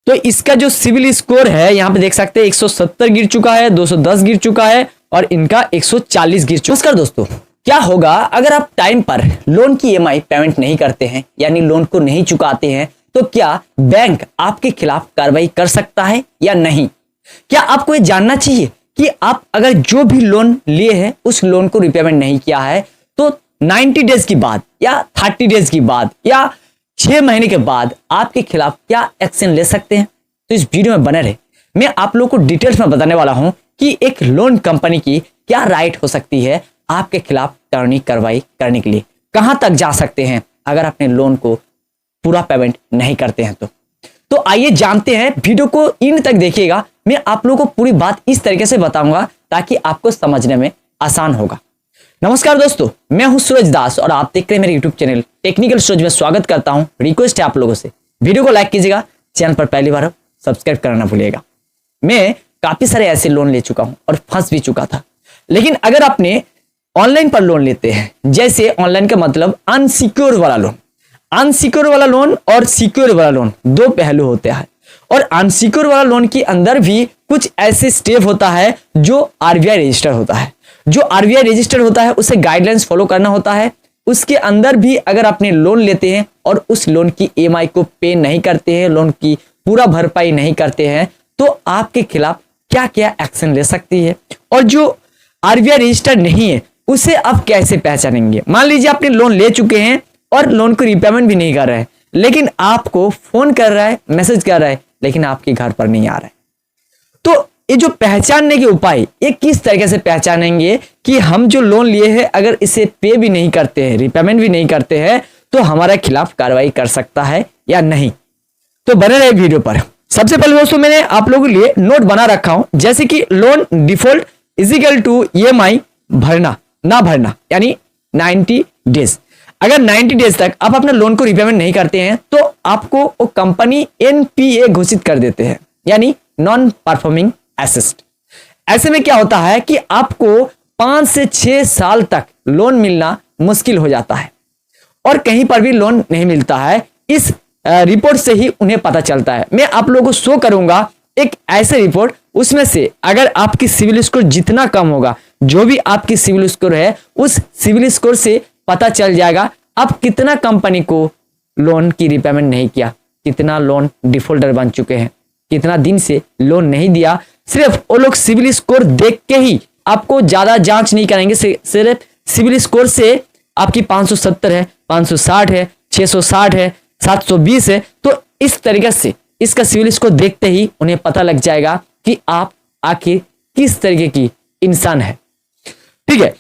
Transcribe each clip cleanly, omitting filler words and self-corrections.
तो इसका जो सिविल स्कोर है यहाँ पे देख सकते हैं 170 गिर चुका है, 210 गिर चुका है और इनका 140 गिर चुका है। नमस्कार दोस्तों, क्या होगा अगर आप टाइम पर लोन की ईएमआई पेमेंट नहीं करते हैं, यानी लोन को नहीं चुकाते हैं, तो क्या बैंक आपके खिलाफ कार्रवाई कर सकता है या नहीं? क्या आपको ये जानना चाहिए कि आप अगर जो भी लोन लिए हैं उस लोन को रिपेमेंट नहीं किया है तो 90 डेज की बाद या 30 डेज की बाद या 6 महीने के बाद आपके खिलाफ क्या एक्शन ले सकते हैं? तो इस वीडियो में बने रहे। मैं आप लोगों को डिटेल्स में बताने वाला हूं कि एक लोन कंपनी की क्या राइट हो सकती है आपके खिलाफ कानूनी कार्रवाई करने के लिए, कहां तक जा सकते हैं अगर अपने लोन को पूरा पेमेंट नहीं करते हैं तो आइए जानते हैं। वीडियो को इन तक देखिएगा। मैं आप लोगों को पूरी बात इस तरीके से बताऊंगा ताकि आपको समझने में आसान होगा। नमस्कार दोस्तों, मैं हूं सूरज दास और आप देख रहे हैं मेरे यूट्यूब चैनल टेक्निकल सूरज में। स्वागत करता हूं। रिक्वेस्ट है आप लोगों से वीडियो को लाइक कीजिएगा, चैनल पर पहली बार सब्सक्राइब करना ना भूलिएगा। मैं काफी सारे ऐसे लोन ले चुका हूं और फंस भी चुका था, लेकिन अगर आपने ऑनलाइन पर लोन लेते हैं, जैसे ऑनलाइन का मतलब अनसिक्योर वाला लोन, अनसिक्योर वाला लोन और सिक्योर वाला लोन दो पहलू होते हैं। और अनसिक्योर वाला लोन के अंदर भी कुछ ऐसे स्टेप होता है जो आरबीआई रजिस्टर होता है। जो आरबीआई रजिस्टर होता है उसे गाइडलाइंस फॉलो करना होता है। उसके अंदर भी अगर आपने लोन लेते हैं और उस लोन की ईएमआई को पे नहीं करते हैं, लोन की पूरा भरपाई नहीं करते हैं, तो आपके खिलाफ क्या क्या एक्शन ले सकती है। और जो आरबीआई रजिस्टर नहीं है उसे आप कैसे पहचानेंगे? मान लीजिए आपने लोन ले चुके हैं और लोन को रिपेमेंट भी नहीं कर रहे हैं, लेकिन आपको फोन कर रहा है, मैसेज कर रहा है, लेकिन आपके घर पर नहीं आ रहा है। तो ये जो पहचानने के उपाय, ये किस तरीके से पहचानेंगे कि हम जो लोन लिए हैं अगर इसे पे भी नहीं करते हैं, रिपेमेंट भी नहीं करते हैं, तो हमारे खिलाफ कार्रवाई कर सकता है या नहीं? तो बने रहे वीडियो पर। सबसे पहले दोस्तों मैंने आप लोगों के लिए नोट बना रखा हूं, जैसे कि लोन डिफॉल्ट इजिकल टू ईएमआई भरना ना भरना, यानी 90 डेज। अगर 90 डेज तक आप अपने लोन को रिपेमेंट नहीं करते हैं तो आपको वो कंपनी एनपीए घोषित कर देते हैं, यानी नॉन परफॉर्मिंग एसेट। ऐसे में क्या होता है कि आपको 5 से 6 साल तक लोन मिलना मुश्किल हो जाता है और कहीं पर भी लोन नहीं मिलता है। इस रिपोर्ट से ही उन्हें पता चलता है। मैं आप लोगों को शो करूंगा एक ऐसे रिपोर्ट, उसमें से अगर आपकी सिविल स्कोर जितना कम होगा, जो भी आपकी सिविल स्कोर है, उस सिविल स्कोर से पता चल जाएगा आप कितना कंपनी को लोन की रिपेमेंट नहीं किया, कितना लोन डिफॉल्टर बन चुके हैं, कितना दिन से लोन नहीं दिया। सिर्फ वो लोग सिविल स्कोर देख के ही आपको ज्यादा जांच नहीं करेंगे। सिर्फ सिविल स्कोर से आपकी 570 है, 560 है, 660 है, 720 है, तो इस तरीके से इसका सिविल स्कोर देखते ही उन्हें पता लग जाएगा कि आप आखिर किस तरीके की इंसान है। ठीक है,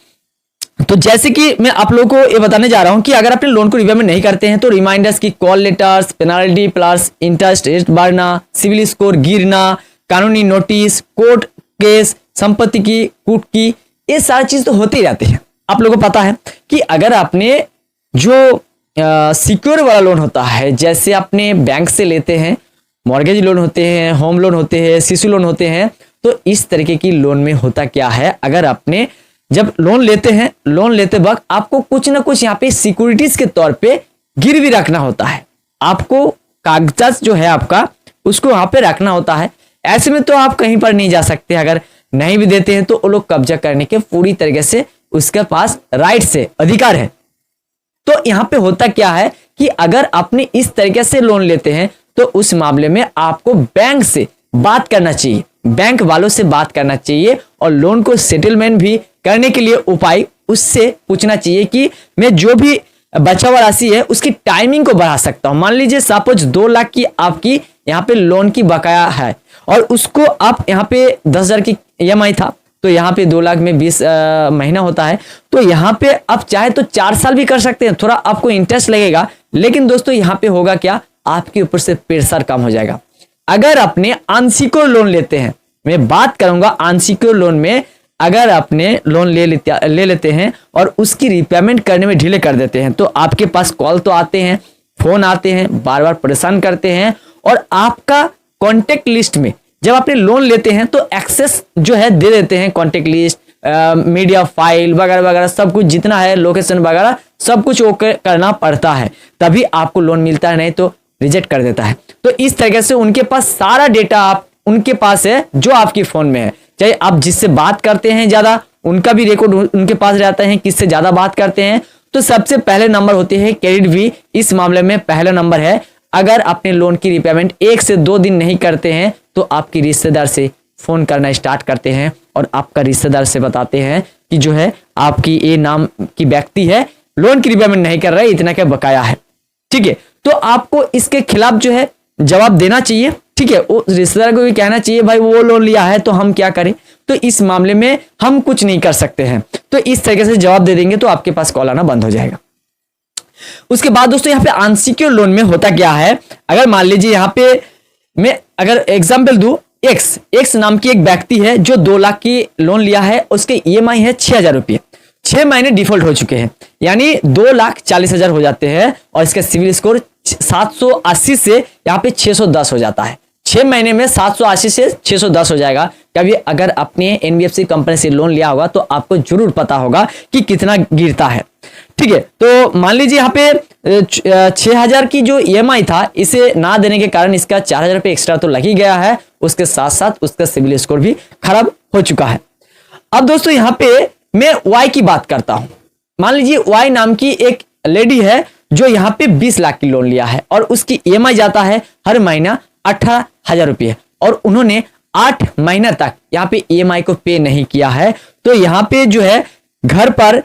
तो जैसे कि मैं आप लोगों को ये बताने जा रहा हूं कि अगर अपने लोन को रिपेमेंट नहीं करते हैं तो रिमाइंडर्स की call letters, penalty plus interest rate बढ़ना, सिविल स्कोर गिरना, कानूनी नोटिस, कोर्ट केस, संपत्ति की कूट की, ये सारी चीज तो होती रहती है। आप लोगों को पता है कि अगर आपने जो सिक्योर वाला लोन होता है, जैसे अपने बैंक से लेते हैं, मॉर्गेज लोन होते हैं, होम लोन होते हैं, शिशु लोन होते हैं, तो इस तरीके की लोन में होता क्या है, अगर आपने जब लोन लेते हैं, लोन लेते वक्त आपको कुछ ना कुछ यहाँ पे सिक्योरिटीज के तौर पे गिरवी रखना होता है। आपको कागजात जो है आपका उसको वहां पे रखना होता है। ऐसे में तो आप कहीं पर नहीं जा सकते। अगर नहीं भी देते हैं तो वो लोग कब्जा करने के पूरी तरीके से उसके पास राइट से अधिकार है। तो यहाँ पे होता क्या है कि अगर आपने इस तरीके से लोन लेते हैं तो उस मामले में आपको बैंक से बात करना चाहिए, बैंक वालों से बात करना चाहिए और लोन को सेटलमेंट भी करने के लिए उपाय उससे पूछना चाहिए कि मैं जो भी बचा हुआ राशि है उसकी टाइमिंग को बढ़ा सकता हूं। मान लीजिए सपोज 2 लाख की आपकी यहाँ पे लोन की बकाया है और उसको आप यहाँ पे 10,000 की ईएमआई था, तो यहाँ पे 2 लाख में 20 महीना होता है, तो यहाँ पे आप चाहे तो 4 साल भी कर सकते हैं। थोड़ा आपको इंटरेस्ट लगेगा, लेकिन दोस्तों यहाँ पे होगा क्या, आपके ऊपर से प्रेशर कम हो जाएगा। अगर आपने अनसिक्योर लोन लेते हैं, मैं बात करूंगा अनसिक्योर लोन में, अगर आपने लोन ले लेते हैं और उसकी रिपेमेंट करने में ढीले कर देते हैं तो आपके पास कॉल तो आते हैं, फोन आते हैं, बार बार परेशान करते हैं और आपका कॉन्टेक्ट लिस्ट में जब आपने लोन लेते हैं तो एक्सेस जो है दे देते हैं, कॉन्टेक्ट लिस्ट, मीडिया फाइल वगैरह वगैरह सब कुछ जितना है, लोकेशन वगैरह सब कुछ ओके करना पड़ता है, तभी आपको लोन मिलता है। नहीं तो रिजेक्ट कर देता है। तो इस तरीके से उनके पास सारा डेटा आप उनके पास है जो आपके फोन में है। चाहे आप जिससे बात करते हैं ज्यादा, उनका भी रिकॉर्ड उनके पास रहता है, किससे ज्यादा बात करते हैं। तो सबसे पहले नंबर होते हैं क्रेडिट भी, इस मामले में पहला नंबर है। अगर अपने लोन की रिपेमेंट 1 से 2 दिन नहीं करते हैं तो आपकी रिश्तेदार से फोन करना स्टार्ट करते हैं और आपका रिश्तेदार से बताते हैं कि जो है आपकी ये नाम की व्यक्ति है, लोन की रिपेमेंट नहीं कर रहा है, इतना क्या बकाया है। ठीक है, तो आपको इसके खिलाफ जो है जवाब देना चाहिए। ठीक है, वो रिश्तेदार को भी कहना चाहिए भाई वो लोन लिया है तो हम क्या करें, तो इस मामले में हम कुछ नहीं कर सकते हैं। तो इस तरीके से जवाब दे देंगे तो आपके पास कॉल आना बंद हो जाएगा। उसके बाद दोस्तों यहाँ पे अनसिक्योर्ड लोन में होता क्या है, अगर मान लीजिए यहाँ पे मैं अगर एग्जाम्पल दूं, एक्स नाम की एक व्यक्ति है जो 2 लाख की लोन लिया है, उसके ईएमआई है 6,000 रुपये, 6 महीने डिफॉल्ट हो चुके हैं, यानी 2,40,000 हो जाते हैं और इसका सिविल स्कोर 780 से यहाँ पे 610 हो जाता है। 6 महीने में 780 से 610 हो जाएगा। कभी अगर आपने एनबीएफसी कंपनी से लोन लिया होगा तो आपको जरूर पता होगा कि कितना गिरता है। ठीक है, तो मान लीजिए यहाँ पे 6,000 की जो ईएमआई था, इसे ना देने के कारण इसका 4,000 रुपये एक्स्ट्रा तो लग ही गया है, उसके साथ साथ उसका सिविल स्कोर भी खराब हो चुका है। अब दोस्तों यहाँ पे मैं वाई की बात करता हूं। मान लीजिए वाई नाम की एक लेडी है जो यहाँ पे 20 लाख की लोन लिया है और उसकी ईएमआई जाता है हर महीना 18,000 रुपये और उन्होंने 8 महीना तक यहाँ पे ईएमआई को पे नहीं किया है। तो यहाँ पे जो है घर पर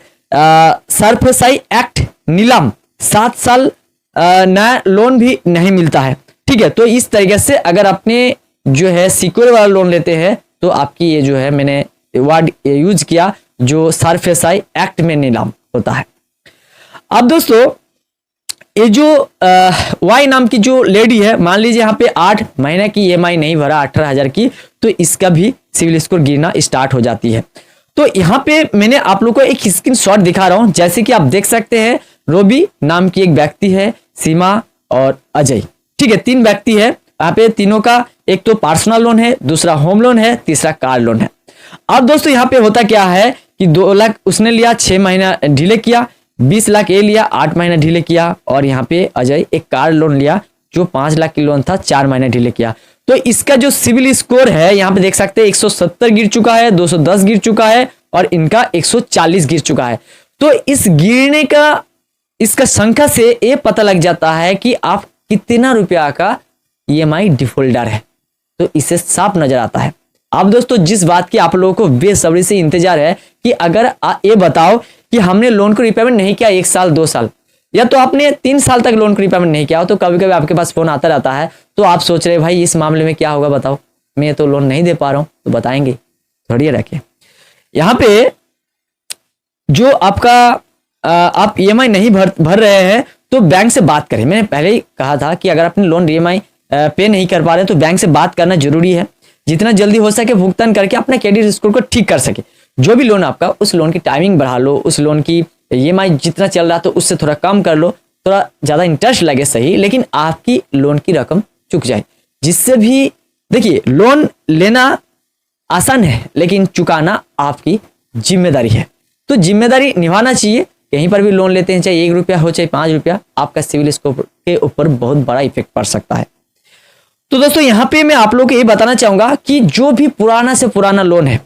सरफसाई एक्ट नीलाम 7 साल नया लोन भी नहीं मिलता है। ठीक है, तो इस तरीके से अगर आपने जो है सिक्योर वाला लोन लेते हैं तो आपकी ये जो है मैंने वर्ड यूज किया जो सरफसाई एक्ट में नीलाम होता है। अब दोस्तों ये जो वाई नाम की जो लेडी है, मान लीजिए यहाँ पे 8 महीने की ईएमआई नहीं भरा 18,000 की, तो इसका भी सिविल स्कोर गिरना स्टार्ट हो जाती है। तो यहाँ पे मैंने आप लोग को एक स्क्रीनशॉट दिखा रहा हूं, जैसे कि आप देख सकते हैं रोबी नाम की एक व्यक्ति है, सीमा और अजय। ठीक है, 3 व्यक्ति है यहाँ पे, तीनों का एक तो पर्सनल लोन है, दूसरा होम लोन है, तीसरा कार लोन है। अब दोस्तों यहाँ पे होता क्या है कि 2 लाख उसने लिया, 6 महीना डिले किया, 20 लाख ये लिया, 8 महीना डिले किया, और यहाँ पे अजय एक कार लोन लिया जो 5 लाख की लोन था, 4 महीने डिले किया। तो इसका जो सिविल स्कोर है यहाँ पे देख सकते हैं 170 गिर चुका है, 210 गिर चुका है और इनका 140 गिर चुका है। तो इस गिरने का इसका संख्या से ये पता लग जाता है कि आप कितना रुपया का ईएमआई डिफॉल्टर है, तो इससे साफ नजर आता है। अब दोस्तों जिस बात की आप लोगों को बेसब्री से इंतजार है कि अगर ये बताओ कि हमने लोन को रिपेमेंट नहीं किया 1 साल 2 साल, या तो आपने 3 साल तक लोन को रिपेमेंट नहीं किया हो, तो कभी कभी आपके पास फोन आता रहता है, तो आप सोच रहे भाई इस मामले में क्या होगा बताओ, मैं तो लोन नहीं दे पा रहा हूं, तो बताएंगे थोड़ी रखे। यहाँ पे जो आपका आप ईएमआई नहीं भर रहे हैं तो बैंक से बात करें। मैंने पहले ही कहा था कि अगर अपने लोन ईएमआई पे नहीं कर पा रहे तो बैंक से बात करना जरूरी है, जितना जल्दी हो सके भुगतान करके अपना क्रेडिट स्कोर को ठीक कर सके। जो भी लोन आपका, उस लोन की टाइमिंग बढ़ा लो, उस लोन की ईएमआई जितना चल रहा तो उससे थोड़ा कम कर लो, थोड़ा ज्यादा इंटरेस्ट लगे सही, लेकिन आपकी लोन की रकम चुक जाए। जिससे भी देखिए लोन लेना आसान है लेकिन चुकाना आपकी जिम्मेदारी है, तो जिम्मेदारी निभाना चाहिए। कहीं पर भी लोन लेते हैं, चाहे 1 रुपया हो चाहे 5 रुपया, आपका सिविल स्कोर के ऊपर बहुत बड़ा इफेक्ट पड़ सकता है। तो दोस्तों यहाँ पे मैं आप लोगों को ये बताना चाहूंगा कि जो भी पुराना से पुराना लोन है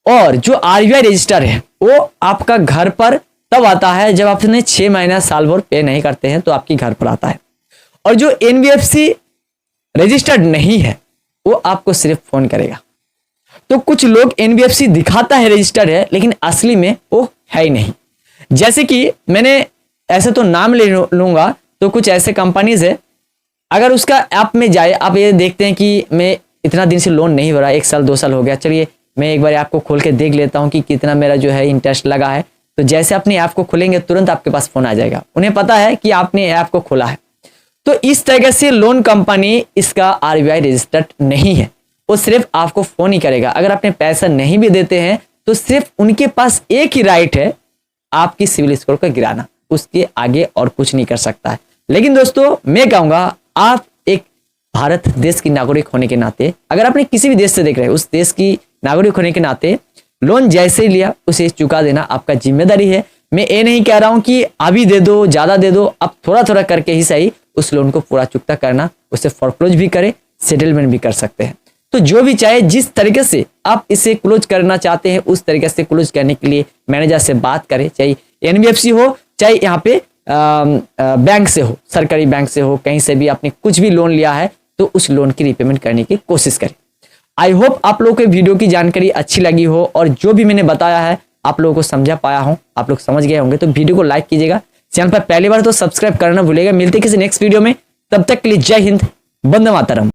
और जो आरबीआई रजिस्टर है वो आपका घर पर तब आता है जब आपने 6 महीना साल भर पे नहीं करते हैं, तो आपकी घर पर आता है। और जो एनबीएफसी रजिस्टर्ड नहीं है वो आपको सिर्फ फोन करेगा। तो कुछ लोग एनबीएफसी दिखाता है रजिस्टर्ड है लेकिन असली में वो है ही नहीं। जैसे कि मैंने ऐसे तो नाम ले लूंगा, तो कुछ ऐसे कंपनीज है, अगर उसका ऐप में जाए आप ये देखते हैं कि मैं इतना दिन से लोन नहीं भरा, 1 साल 2 साल हो गया, चलिए मैं एक बार ऐप को खोल के देख लेता हूं कि कितना मेरा जो है इंटरेस्ट लगा है। तो जैसे अपने ऐप को खोलेंगे तुरंत आपके पास फोन आ जाएगा, उन्हें पता है कि आपने ऐप को खोला है। तो इस तरह से लोन कंपनी इसका आरबीआई रजिस्टर्ड नहीं है, वो सिर्फ आपको फोन ही करेगा। अगर आपने पैसा नहीं भी देते हैं तो सिर्फ उनके पास एक ही राइट है, आपकी सिविल स्कोर को गिराना, उसके आगे और कुछ नहीं कर सकता है। लेकिन दोस्तों मैं कहूंगा आप एक भारत देश की नागरिक होने के नाते, अगर आपने किसी भी देश से देख रहे हैं, उस देश की नागरिक होने के नाते लोन जैसे ही लिया उसे चुका देना आपका जिम्मेदारी है। मैं ये नहीं कह रहा हूं कि अभी दे दो, ज्यादा दे दो, अब थोड़ा थोड़ा करके ही सही उस लोन को पूरा चुकता करना, उसे फोरक्लोज भी करे, सेटलमेंट भी कर सकते हैं। तो जो भी चाहे जिस तरीके से आप इसे क्लोज करना चाहते हैं उस तरीके से क्लोज करने के लिए मैनेजर से बात करें, चाहे एनबीएफसी हो चाहे यहाँ पे बैंक से हो, सरकारी बैंक से हो, कहीं से भी आपने कुछ भी लोन लिया है तो उस लोन की रिपेमेंट करने की कोशिश करें। आई होप आप लोगों को वीडियो की जानकारी अच्छी लगी हो और जो भी मैंने बताया है आप लोगों को समझा पाया हूं, आप लोग समझ गए होंगे। तो वीडियो को लाइक कीजिएगा, चैनल पर पहली बार तो सब्सक्राइब करना भूलेगा। मिलते किसी नेक्स्ट वीडियो में, तब तक के लिए जय हिंद, वंदे मातरम।